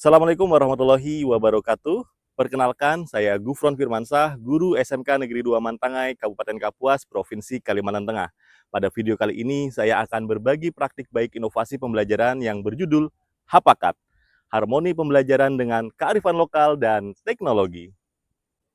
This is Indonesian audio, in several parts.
Assalamualaikum warahmatullahi wabarakatuh. Perkenalkan, saya Gufron Firmansah, guru SMK Negeri 2 Mantangai, Kabupaten Kapuas, Provinsi Kalimantan Tengah. Pada video kali ini, saya akan berbagi praktik baik inovasi pembelajaran yang berjudul Hapakat, Harmoni Pembelajaran dengan Kearifan Lokal dan Teknologi.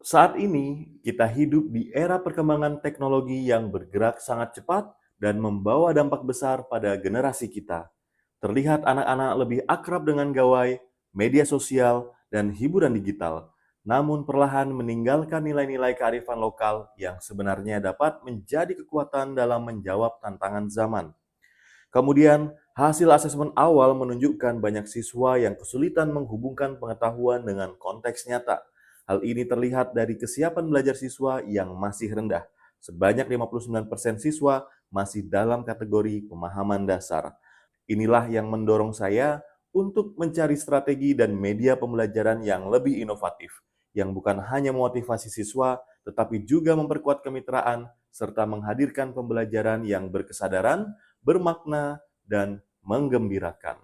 Saat ini, kita hidup di era perkembangan teknologi yang bergerak sangat cepat dan membawa dampak besar pada generasi kita. Terlihat anak-anak lebih akrab dengan gawai, media sosial, dan hiburan digital, namun perlahan meninggalkan nilai-nilai kearifan lokal yang sebenarnya dapat menjadi kekuatan dalam menjawab tantangan zaman. Kemudian, hasil asesmen awal menunjukkan banyak siswa yang kesulitan menghubungkan pengetahuan dengan konteks nyata. Hal ini terlihat dari kesiapan belajar siswa yang masih rendah. Sebanyak 59% siswa masih dalam kategori pemahaman dasar. Inilah yang mendorong saya untuk mencari strategi dan media pembelajaran yang lebih inovatif, yang bukan hanya memotivasi siswa, tetapi juga memperkuat kemitraan, serta menghadirkan pembelajaran yang berkesadaran, bermakna, dan menggembirakan.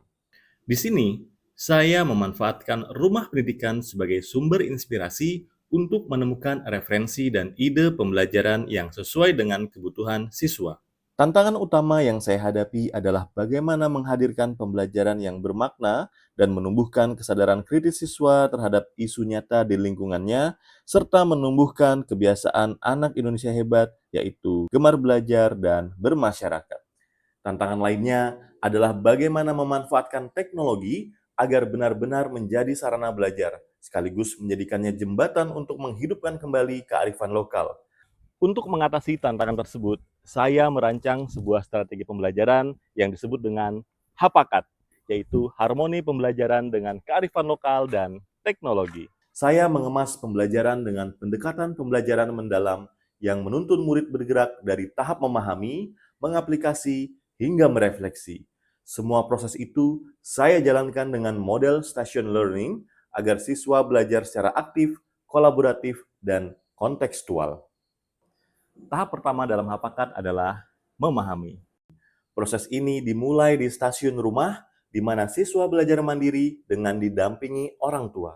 Di sini, saya memanfaatkan rumah pendidikan sebagai sumber inspirasi untuk menemukan referensi dan ide pembelajaran yang sesuai dengan kebutuhan siswa. Tantangan utama yang saya hadapi adalah bagaimana menghadirkan pembelajaran yang bermakna dan menumbuhkan kesadaran kritis siswa terhadap isu nyata di lingkungannya, serta menumbuhkan kebiasaan anak Indonesia hebat, yaitu gemar belajar dan bermasyarakat. Tantangan lainnya adalah bagaimana memanfaatkan teknologi agar benar-benar menjadi sarana belajar, sekaligus menjadikannya jembatan untuk menghidupkan kembali kearifan lokal. Untuk mengatasi tantangan tersebut, saya merancang sebuah strategi pembelajaran yang disebut dengan Hapakat, yaitu harmoni pembelajaran dengan kearifan lokal dan teknologi. Saya mengemas pembelajaran dengan pendekatan pembelajaran mendalam yang menuntun murid bergerak dari tahap memahami, mengaplikasi, hingga merefleksi. Semua proses itu saya jalankan dengan model station learning agar siswa belajar secara aktif, kolaboratif, dan kontekstual. Tahap pertama dalam Hapakat adalah memahami. Proses ini dimulai di stasiun rumah, di mana siswa belajar mandiri dengan didampingi orang tua.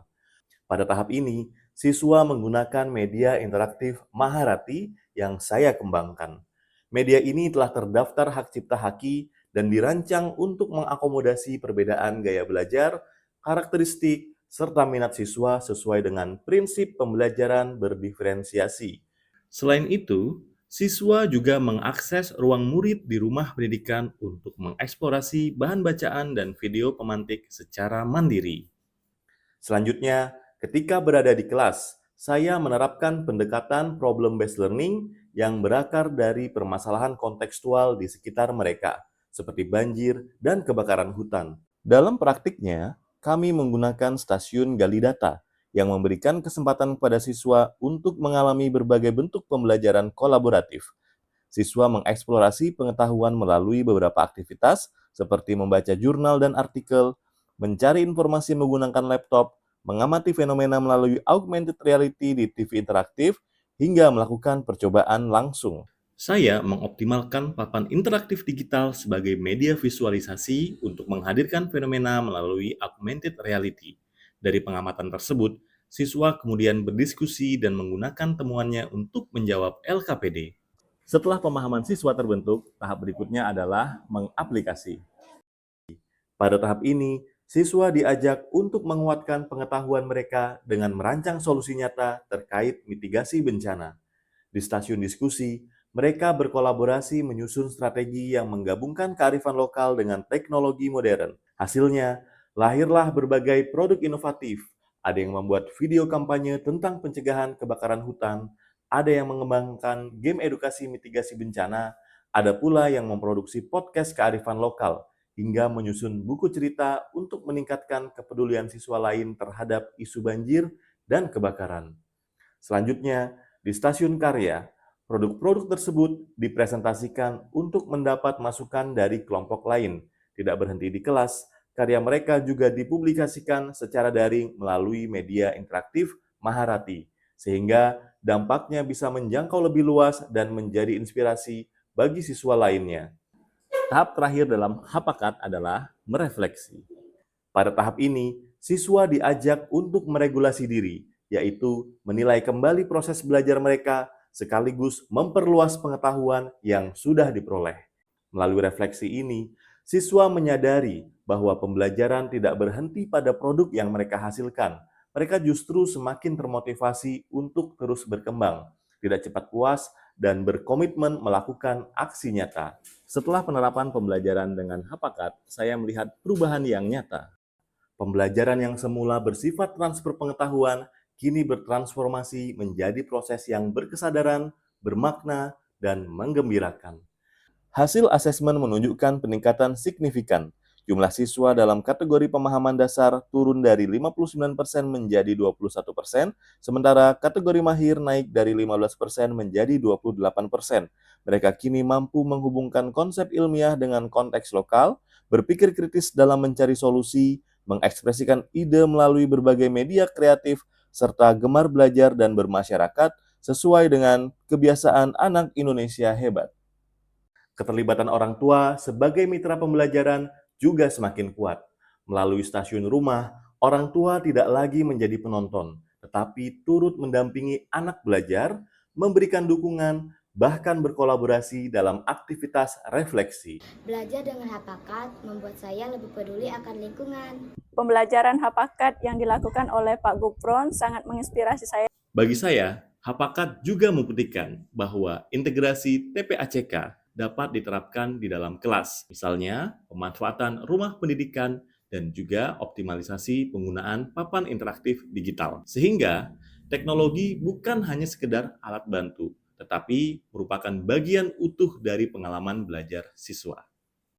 Pada tahap ini, siswa menggunakan media interaktif Maharati yang saya kembangkan. Media ini telah terdaftar hak cipta haki dan dirancang untuk mengakomodasi perbedaan gaya belajar, karakteristik, serta minat siswa sesuai dengan prinsip pembelajaran berdiferensiasi. Selain itu, siswa juga mengakses ruang murid di rumah pendidikan untuk mengeksplorasi bahan bacaan dan video pemantik secara mandiri. Selanjutnya, ketika berada di kelas, saya menerapkan pendekatan problem-based learning yang berakar dari permasalahan kontekstual di sekitar mereka, seperti banjir dan kebakaran hutan. Dalam praktiknya, kami menggunakan stasiun gali data yang memberikan kesempatan kepada siswa untuk mengalami berbagai bentuk pembelajaran kolaboratif. Siswa mengeksplorasi pengetahuan melalui beberapa aktivitas seperti membaca jurnal dan artikel, mencari informasi menggunakan laptop, mengamati fenomena melalui augmented reality di TV interaktif, hingga melakukan percobaan langsung. Saya mengoptimalkan papan interaktif digital sebagai media visualisasi untuk menghadirkan fenomena melalui augmented reality. Dari pengamatan tersebut, siswa kemudian berdiskusi dan menggunakan temuannya untuk menjawab LKPD. Setelah pemahaman siswa terbentuk, tahap berikutnya adalah mengaplikasi. Pada tahap ini, siswa diajak untuk menguatkan pengetahuan mereka dengan merancang solusi nyata terkait mitigasi bencana. Di stasiun diskusi, mereka berkolaborasi menyusun strategi yang menggabungkan kearifan lokal dengan teknologi modern. Hasilnya, lahirlah berbagai produk inovatif. Ada yang membuat video kampanye tentang pencegahan kebakaran hutan, ada yang mengembangkan game edukasi mitigasi bencana, ada pula yang memproduksi podcast kearifan lokal, hingga menyusun buku cerita untuk meningkatkan kepedulian siswa lain terhadap isu banjir dan kebakaran. Selanjutnya, di stasiun karya, produk-produk tersebut dipresentasikan untuk mendapat masukan dari kelompok lain. Tidak berhenti di kelas, karya mereka juga dipublikasikan secara daring melalui media interaktif Maharati, sehingga dampaknya bisa menjangkau lebih luas dan menjadi inspirasi bagi siswa lainnya. Tahap terakhir dalam Hapakat adalah merefleksi. Pada tahap ini, siswa diajak untuk meregulasi diri, yaitu menilai kembali proses belajar mereka sekaligus memperluas pengetahuan yang sudah diperoleh. Melalui refleksi ini, siswa menyadari bahwa pembelajaran tidak berhenti pada produk yang mereka hasilkan. Mereka justru semakin termotivasi untuk terus berkembang, tidak cepat puas, dan berkomitmen melakukan aksi nyata. Setelah penerapan pembelajaran dengan Hapakat, saya melihat perubahan yang nyata. Pembelajaran yang semula bersifat transfer pengetahuan, kini bertransformasi menjadi proses yang berkesadaran, bermakna, dan menggembirakan. Hasil asesmen menunjukkan peningkatan signifikan. Jumlah siswa dalam kategori pemahaman dasar turun dari 59% menjadi 21%, sementara kategori mahir naik dari 15% menjadi 28%. Mereka kini mampu menghubungkan konsep ilmiah dengan konteks lokal, berpikir kritis dalam mencari solusi, mengekspresikan ide melalui berbagai media kreatif, serta gemar belajar dan bermasyarakat sesuai dengan kebiasaan anak Indonesia hebat. Keterlibatan orang tua sebagai mitra pembelajaran juga semakin kuat. Melalui stasiun rumah, orang tua tidak lagi menjadi penonton, tetapi turut mendampingi anak belajar, memberikan dukungan, bahkan berkolaborasi dalam aktivitas refleksi. Belajar dengan Hapakat membuat saya lebih peduli akan lingkungan. Pembelajaran Hapakat yang dilakukan oleh Pak Gufron sangat menginspirasi saya. Bagi saya, Hapakat juga membuktikan bahwa integrasi TPACK dapat diterapkan di dalam kelas. Misalnya, pemanfaatan rumah pendidikan dan juga optimalisasi penggunaan papan interaktif digital. Sehingga, teknologi bukan hanya sekedar alat bantu, tetapi merupakan bagian utuh dari pengalaman belajar siswa.